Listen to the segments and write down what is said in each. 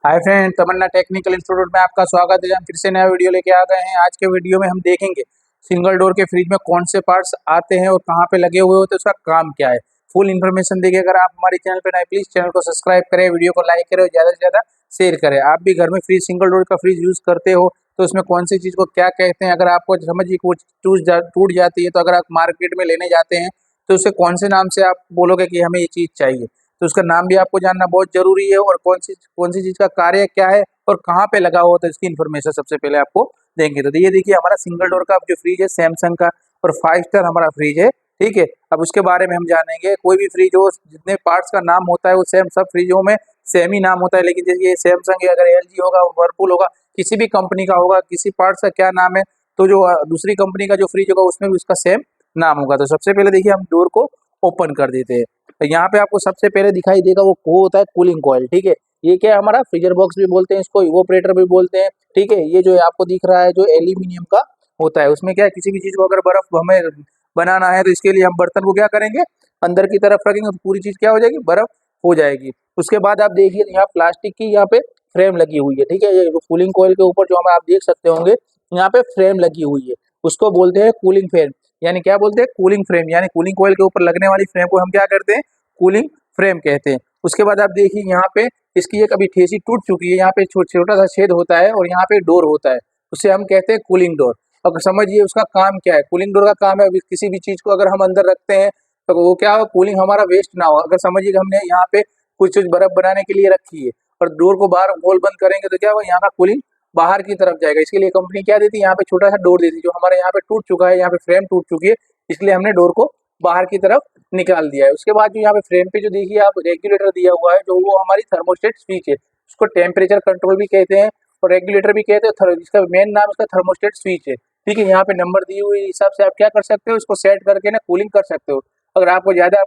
Hi friend, तमन्ना technical institute में आपका स्वागत है। हम फिर से नया वीडियो लेके आ गए हैं। आज के वीडियो में हम देखेंगे सिंगल डोर के फ्रिज में कौन से पार्ट्स आते हैं और कहाँ पे लगे हुए होते हैं, उसका काम क्या है। फुल इन्फॉर्मेशन देखिए। अगर आप हमारे चैनल पे नए, प्लीज चैनल को सब्सक्राइब करें, वीडियो को लाइक करें और ज़्यादा से ज़्यादा शेयर करें। आप भी घर में फ्रिज सिंगल डोर का फ्रिज यूज़ करते हो तो उसमें कौन सी चीज़ को क्या कहते हैं, अगर आपको समझिए कुछ टूट जाती है तो अगर आप मार्केट में लेने जाते हैं तो उसे कौन से नाम से आप बोलोगे कि हमें ये चीज़ चाहिए, तो उसका नाम भी आपको जानना बहुत जरूरी है। और कौन सी चीज़ का कार्य क्या है और कहाँ पे लगा हुआ था, इसकी इन्फॉर्मेशन सबसे पहले आपको देंगे। तो ये देखिए, हमारा सिंगल डोर का जो फ्रिज है सैमसंग का और 5 स्टार हमारा फ्रिज है। ठीक है, अब उसके बारे में हम जानेंगे। कोई भी फ्रिज हो, जितने पार्ट्स का नाम होता है वो सेम, सब फ्रिजों में सेम ही नाम होता है। लेकिन जैसे ये सैमसंग है, अगर एलजी होगा, वर्लपूल होगा, किसी भी कंपनी का होगा, किसी पार्ट्स का क्या नाम है, तो जो दूसरी कंपनी का जो फ्रिज होगा उसमें भी उसका सेम नाम होगा। तो सबसे पहले देखिए, हम डोर को ओपन कर देते हैं। तो यहाँ पे आपको सबसे पहले दिखाई देगा वो होता है कूलिंग कॉइल। ठीक है, ये क्या है, हमारा फ्रीजर बॉक्स भी बोलते हैं इसको, इवोपरेटर भी बोलते हैं। ठीक है, ये जो आपको दिख रहा है जो एल्यूमिनियम का होता है, उसमें क्या है, किसी भी चीज को अगर बर्फ हमें बनाना है तो इसके लिए हम बर्तन को क्या करेंगे, अंदर की तरफ रखेंगे तो पूरी चीज क्या हो जाएगी, बर्फ हो जाएगी। उसके बाद आप देखिए यहाँ प्लास्टिक की यहाँ पे फ्रेम लगी हुई है। ठीक है, ये कूलिंग कॉइल के ऊपर जो हम आप देख सकते होंगे, यहाँ पे फ्रेम लगी हुई है, उसको बोलते हैं कूलिंग फ्रेम। यानी क्या बोलते हैं, कूलिंग फ्रेम। यानी कूलिंग कॉइल के ऊपर लगने वाली फ्रेम को हम क्या करते हैं, कूलिंग फ्रेम कहते हैं। उसके बाद आप देखिए यहाँ पे इसकी एक अभी ठेसी टूट चुकी है, यहाँ पे छोटा सा छेद होता है और यहाँ पे डोर होता है, उसे हम कहते हैं कूलिंग डोर। अब समझिए उसका काम क्या है। कूलिंग डोर का काम है, किसी भी चीज को अगर हम अंदर रखते हैं तो वो क्या हो, कूलिंग हमारा वेस्ट ना हो। अगर समझिए कि हमने यहाँ पे कुछ चीज बर्फ बनाने के लिए रखी है और डोर को बाहर होल बंद करेंगे तो क्या होगा, यहाँ का कूलिंग बाहर की तरफ जाएगा। इसके लिए कंपनी क्या देती है, यहाँ पे छोटा सा डोर देती है। जो हमारे यहाँ पे टूट चुका है, यहाँ पे फ्रेम टूट चुकी है, इसलिए हमने डोर को बाहर की तरफ निकाल दिया है। उसके बाद जो यहाँ पे फ्रेम पे जो देखिए आप रेगुलेटर दिया हुआ है, जो वो हमारी थर्मोस्टेट स्विच है, उसको टेम्परेचर कंट्रोल भी कहते हैं और रेगुलेटर भी कहते हैं। इसका मेन नाम इसका थर्मोस्टेट स्विच है। ठीक है, यहाँ पे नंबर दी हुई हिसाब से आप क्या कर सकते हो, इसको सेट करके ना कूलिंग कर सकते हो। अगर आपको ज्यादा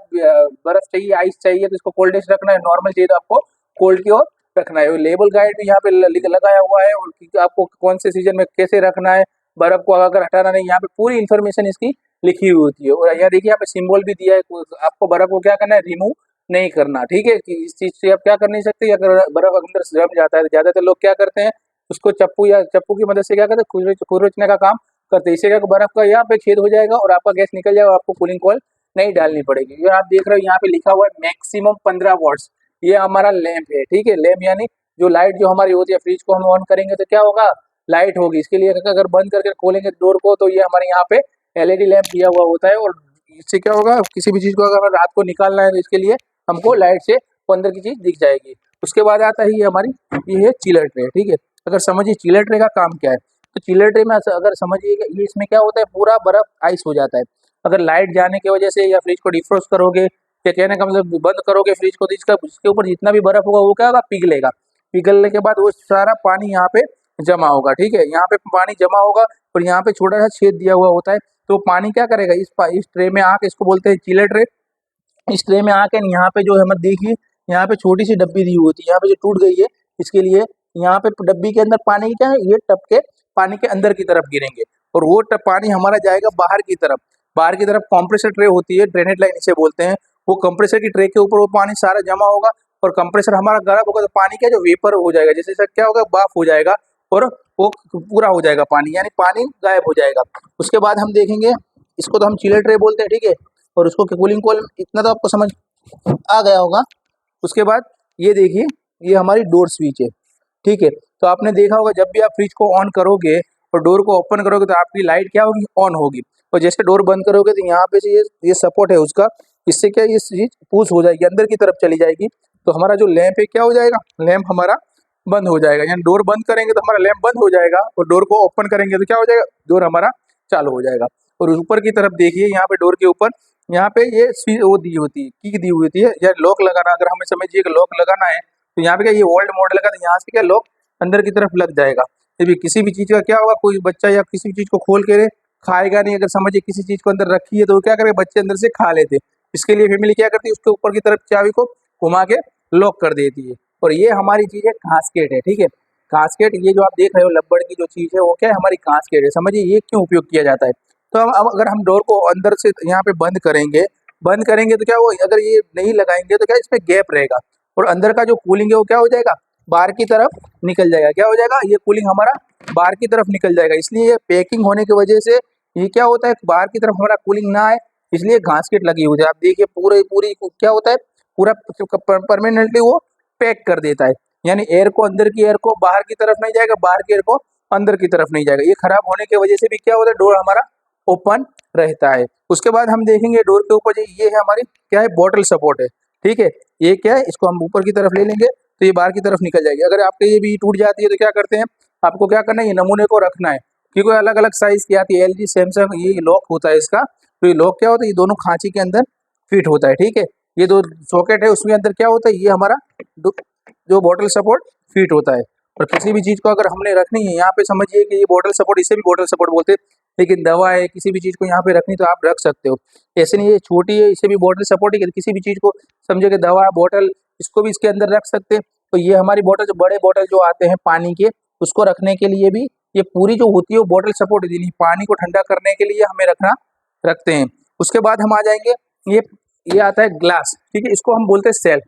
बर्फ चाहिए, आइस चाहिए, तो इसको कोल्डेस्ट रखना है, नॉर्मल चाहिए तो आपको कोल्ड की ओर रखना है। लेबल गाइड भी यहाँ पे लगाया हुआ है और आपको कौन से सीजन में कैसे रखना है, बर्फ को अगर हटाना नहीं, यहाँ पे पूरी इन्फॉर्मेशन इसकी लिखी हुई होती है। और यहाँ देखिए यहाँ पे सिंबल भी दिया है, आपको बर्फ को क्या करना है, रिमूव नहीं करना। ठीक है, कि इस चीज से आप क्या कर नहीं सकते, अगर बर्फ अंदर से जम जाता है तो ज्यादातर लोग क्या करते हैं, उसको चप्पू या चप्पू की मदद से क्या करते हैं, खुरचने का काम करते हैं। इससे क्या बर्फ का यहाँ पे छेद हो जाएगा और आपका गैस निकल जाएगा, आपको कूलिंग कॉइल नहीं डालनी पड़ेगी। ये आप देख रहे हो यहाँ पे लिखा हुआ है मैक्सिमम 15 वॉट्स। ये हमारा लैंप है। ठीक है, लैंप यानी जो लाइट जो हमारी होती है, फ्रिज को हम ऑन करेंगे तो क्या होगा, लाइट होगी। इसके लिए अगर बंद करके खोलेंगे डोर को तो ये हमारे यहाँ पे एलईडी लैंप दिया हुआ होता है। और इससे क्या होगा, किसी भी चीज को अगर रात को निकालना है तो इसके लिए हमको लाइट से वो अंदर की चीज दिख जाएगी। उसके बाद आता है ये हमारी, ये है चिलर ट्रे। ठीक है, अगर समझिए चिलर ट्रे का काम क्या है, तो चिलर ट्रे में अगर समझिए ये इसमें क्या होता है, पूरा बर्फ आइस हो जाता है। अगर लाइट जाने की वजह से या फ्रिज को डिफ्रोस्ट करोगे, या कहने का मतलब बंद करोगे फ्रिज को, तो इसके ऊपर जितना भी बर्फ होगा वो क्या होगा, पिघलेगा। पिघलने के बाद वो सारा पानी यहाँ पे जमा होगा। ठीक है, यहाँ पे पानी जमा होगा और यहाँ पे छोटा सा छेद दिया हुआ होता है, तो पानी क्या करेगा, इस ट्रे में आके, इसको बोलते हैं चिलर ट्रे। इस ट्रे में आके यहाँ पे जो है, मत देखिए यहाँ पे छोटी सी डब्बी दी हुई होती है, यहाँ पे जो टूट गई है, इसके लिए यहाँ पे डब्बी के अंदर पानी क्या है, ये टप के पानी के अंदर की तरफ गिरेंगे और वो पानी हमारा जाएगा बाहर की तरफ। बाहर की तरफ कंप्रेसर ट्रे होती है, ड्रेनेज लाइन इसे बोलते हैं। वो कंप्रेसर की ट्रे के ऊपर वो पानी सारा जमा होगा और कंप्रेसर हमारा गर्म होगा तो पानी क्या, जो वेपर हो जाएगा, जैसे सर क्या होगा, बाफ हो जाएगा और वो पूरा हो जाएगा पानी, यानी पानी गायब हो जाएगा। उसके बाद हम देखेंगे, इसको तो हम चिलर ट्रे बोलते हैं। ठीक है, और उसको कूलिंग कॉइल, इतना तो आपको समझ आ गया होगा। उसके बाद ये देखिए, ये हमारी डोर स्विच है। ठीक है, तो आपने देखा होगा जब भी आप फ्रिज को ऑन करोगे और डोर को ओपन करोगे तो आपकी लाइट क्या होगी, ऑन होगी। और जैसे डोर बंद करोगे तो यहाँ पे से ये सपोर्ट है उसका, इससे क्या ये चीज पुश हो जाएगी, अंदर की तरफ चली जाएगी। तो हमारा जो लैंप है क्या हो जाएगा, लैंप हमारा बंद हो जाएगा। यानी डोर बंद करेंगे तो हमारा लैंप बंद हो जाएगा और डोर को ओपन करेंगे तो क्या हो जाएगा, डोर हमारा चालू हो जाएगा। और ऊपर की तरफ देखिए, यहाँ पे डोर के ऊपर यहाँ पे ये वो दी होती है, की दी हुई होती है, या लॉक लगाना, अगर हमें समझिए कि लॉक लगाना है तो यहाँ पे क्या, ये ओल्ड मॉडल का, तो यहाँ से क्या लॉक अंदर की तरफ लग जाएगा। भी किसी भी चीज का क्या होगा, कोई बच्चा या किसी भी चीज को खोल के खाएगा नहीं। अगर समझिए किसी चीज को अंदर रखी है तो वो क्या करेगा, बच्चे अंदर से खा लेते। इसके लिए फैमिली क्या करती है, उसके ऊपर की तरफ चाबी को घुमा के लॉक कर देती है। और ये हमारी चीज है कास्केट है। ठीक है, कास्केट, ये जो आप देख रहे हो लब्बड़ की जो चीज है वो क्या है, हमारी कास्केट है। समझिए ये क्यों उपयोग किया जाता है। तो अब अगर हम डोर को अंदर से यहाँ पे बंद करेंगे तो क्या वो, अगर ये नहीं लगाएंगे तो क्या इसमें गैप रहेगा और अंदर का जो कूलिंग है वो क्या हो जाएगा, बाहर की तरफ निकल जाएगा। क्या हो जाएगा, ये कूलिंग हमारा बाहर की तरफ निकल जाएगा। इसलिए पैकिंग होने की वजह से ये क्या होता है, बाहर की तरफ हमारा कूलिंग ना आए, इसलिए गास्केट लगी हुई है। आप देखिए पूरे पूरी क्या होता है, पूरा परमानेंटली वो पैक कर देता है, यानी एयर को अंदर की एयर को बाहर की तरफ नहीं जाएगा, बाहर की एयर को अंदर की तरफ नहीं जाएगा। ये खराब होने की वजह से भी क्या होता है, डोर हमारा ओपन रहता है। उसके बाद हम देखेंगे डोर के ऊपर ये है हमारी क्या है, बॉटल सपोर्ट है। ठीक है, ये क्या है, इसको हम ऊपर की तरफ ले लेंगे तो ये बाहर की तरफ निकल जाएगी। अगर आपके ये भी टूट जाती है तो क्या करते हैं, आपको क्या करना है, ये नमूने को रखना है, क्योंकि अलग अलग साइज की आती है, LG सैमसंग, ये लॉक होता है इसका। तो ये लॉक क्या होता है, ये दोनों खांची के अंदर फिट होता है। ठीक है, ये दो सॉकेट है, उसके अंदर क्या होता है, ये हमारा जो बॉटल सपोर्ट फिट होता है। और किसी भी चीज़ को अगर हमने रखनी है, यहाँ पे समझिए कि ये बॉटल सपोर्ट, इसे भी बॉटल सपोर्ट बोलते हैं, लेकिन दवा है, किसी भी चीज़ को यहाँ पे रखनी तो आप रख सकते हो। ऐसे नहीं ये छोटी है, इसे भी बॉटल सपोर्ट ही, किसी भी चीज़ को समझे कि दवा बॉटल, इसको भी इसके अंदर रख सकते हैं। तो ये हमारी बॉटल, जो बड़े बॉटल जो आते हैं पानी के, उसको रखने के लिए भी ये पूरी जो होती है वो बॉटल सपोर्ट होती है, पानी को ठंडा करने के लिए हमें रखते हैं। उसके बाद हम आ जाएंगे, ये आता है ग्लास। ठीक है, इसको हम बोलते हैं सेल्फ।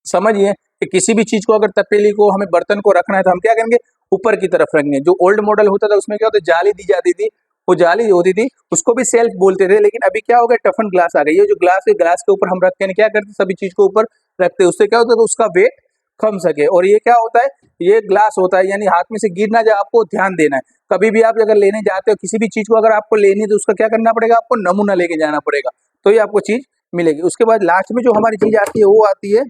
समझिए कि किसी भी चीज को, अगर तपेली को, हमें बर्तन को रखना है तो हम क्या करेंगे, ऊपर की तरफ रखेंगे। जो ओल्ड मॉडल होता था उसमें क्या होता, जाली दी जाती थी, वो जाली होती थी, उसको भी सेल्फ बोलते थे। लेकिन अभी क्या हो गया, टफन ग्लास आ गई है। जो ग्लास है, ग्लास के ऊपर हम रखते हैं, क्या करते हैं, सभी चीज को ऊपर रखते हैं। उससे क्या होता है, तो उसका वेट कम सके। और ये क्या होता है, ये ग्लास होता है, यानी हाथ में से गिर ना जाए, आपको ध्यान देना है। कभी भी आप अगर लेने जाते हो किसी भी चीज को, अगर आपको लेनी है तो उसका क्या करना पड़ेगा, आपको नमूना लेके जाना पड़ेगा, तो ये आपको चीज मिलेगी। उसके बाद लास्ट में जो हमारी चीज आती है वो आती है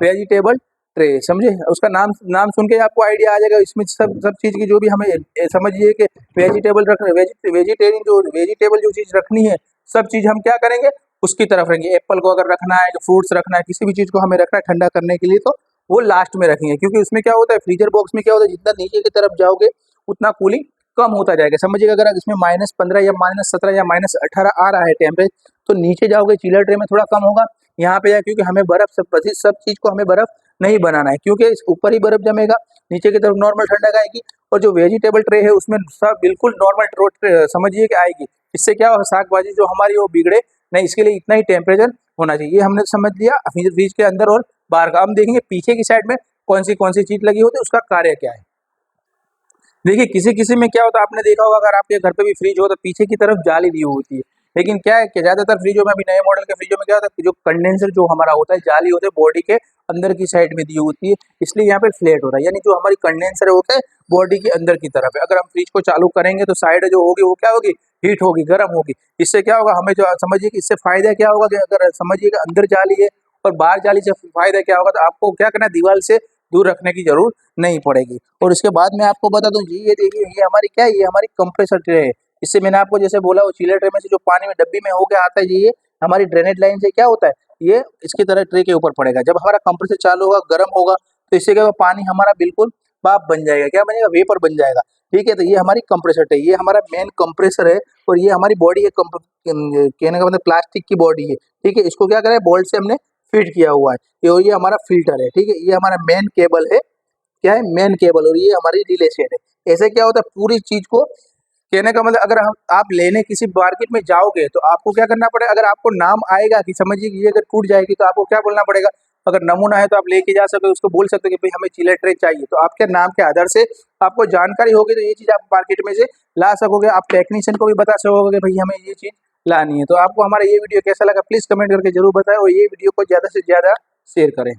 वेजिटेबल ट्रे। समझे, उसका नाम नाम सुन के आपको आइडिया आ जाएगा। इसमें सब चीज की जो भी हमें समझिए कि वेजिटेबल रखना, वेजिटेरियन जो वेजिटेबल जो चीज रखनी है, सब चीज हम क्या करेंगे, उसकी तरफ रखेंगे। एप्पल को अगर रखना है, फ्रूट्स रखना है, किसी भी चीज को हमें रखना है ठंडा करने के लिए, तो वो लास्ट में रखेंगे। क्योंकि उसमें क्या होता है, फ्रीजर बॉक्स में क्या होता है, जितना नीचे की तरफ जाओगे उतना कूलिंग कम होता जाएगा। समझिएगा, अगर इसमें -15 या -17 या -18 आ रहा है टेम्परेचर, तो नीचे जाओगे चिलर ट्रे में थोड़ा कम होगा। यहाँ पे क्योंकि हमें बर्फ सब चीज को हमें बर्फ नहीं बनाना है, क्योंकि इस ऊपर ही बर्फ जमेगा, नीचे की तरफ नॉर्मल ठंडक आएगी। और जो वेजिटेबल ट्रे है उसमें सब बिल्कुल नॉर्मल समझिए कि आएगी। इससे क्या होगा, साग भाजी जो हमारी वो बिगड़े नहीं, इसके लिए इतना ही टेम्परेचर होना चाहिए। ये हमने समझ लिया फ्रिज के अंदर और बाहर का। हम देखेंगे पीछे की साइड में कौन सी चीज लगी होती है, उसका कार्य क्या है। देखिए किसी किसी में क्या होता है, आपने देखा होगा, अगर आपके घर पे भी फ्रिज हो तो पीछे की तरफ जाली दी होती है। लेकिन क्या है कि ज्यादातर फ्रिजों में, अभी नए मॉडल के फ्रिजों में क्या होता है, जो कंडेंसर जो हमारा होता है, जाली होती है बॉडी के अंदर की साइड में दी होती है, इसलिए यहाँ पे फ्लैट होता है। यानी जो हमारी कंडेंसर होता है बॉडी के अंदर की तरफ है। अगर हम फ्रिज को चालू करेंगे तो साइड जो होगी वो क्या होगी, हीट होगी, गर्म होगी। इससे क्या होगा, हमें जो समझिए कि इससे फायदा क्या होगा, कि अगर समझिए कि अंदर जाली है और बाहर जाली से फायदा क्या होगा, तो आपको क्या करना है, दीवार से दूर रखने की जरूरत नहीं पड़ेगी। और इसके बाद मैं आपको बता दूं जी, ये देखिए, ये हमारी क्या है, ये हमारी कंप्रेसर ट्रे है। इससे मैंने आपको जैसे बोला, वो चिलर ट्रे में से जो पानी में डब्बी में होके आता है जी, ये हमारी ड्रेनेज लाइन से क्या होता है, ये इसकी तरह ट्रे के ऊपर पड़ेगा। जब हमारा कंप्रेसर चालू होगा, गर्म होगा, तो इससे क्या होगा, पानी हमारा बिल्कुल भाप बन जाएगा। क्या बनेगा, वेपर बन जाएगा। ठीक है, तो ये हमारी कंप्रेसर ट्रे, ये हमारा मेन कंप्रेसर है। और ये हमारी बॉडी है, कहने का मतलब प्लास्टिक की बॉडी है। ठीक है, इसको क्या करें, बोल्ट से हमने फिट किया हुआ है। ये हमारा फिल्टर है। ठीक है, ये हमारा मेन केबल है, क्या है, मेन केबल। और ये हमारी रिले सेट है। ऐसे क्या होता है, पूरी चीज को कहने का मतलब, अगर हम आप लेने किसी मार्केट में जाओगे तो आपको क्या करना पड़ेगा, अगर आपको नाम आएगा कि समझिए कि ये अगर टूट जाएगी तो आपको क्या बोलना पड़ेगा। अगर नमूना है तो आप लेके जा सकते हो, उसको बोल सकते हो कि भाई हमें चिलर ट्रे चाहिए, तो आपके नाम के आधार से आपको जानकारी होगी तो ये चीज आप मार्केट में से ला सकोगे। आप टेक्नीशियन को भी बता सकोगे कि भाई हमें ये चीज लानी है। तो आपको हमारा ये वीडियो कैसा लगा, प्लीज कमेंट करके जरूर बताएं, और ये वीडियो को ज्यादा से ज्यादा शेयर करें।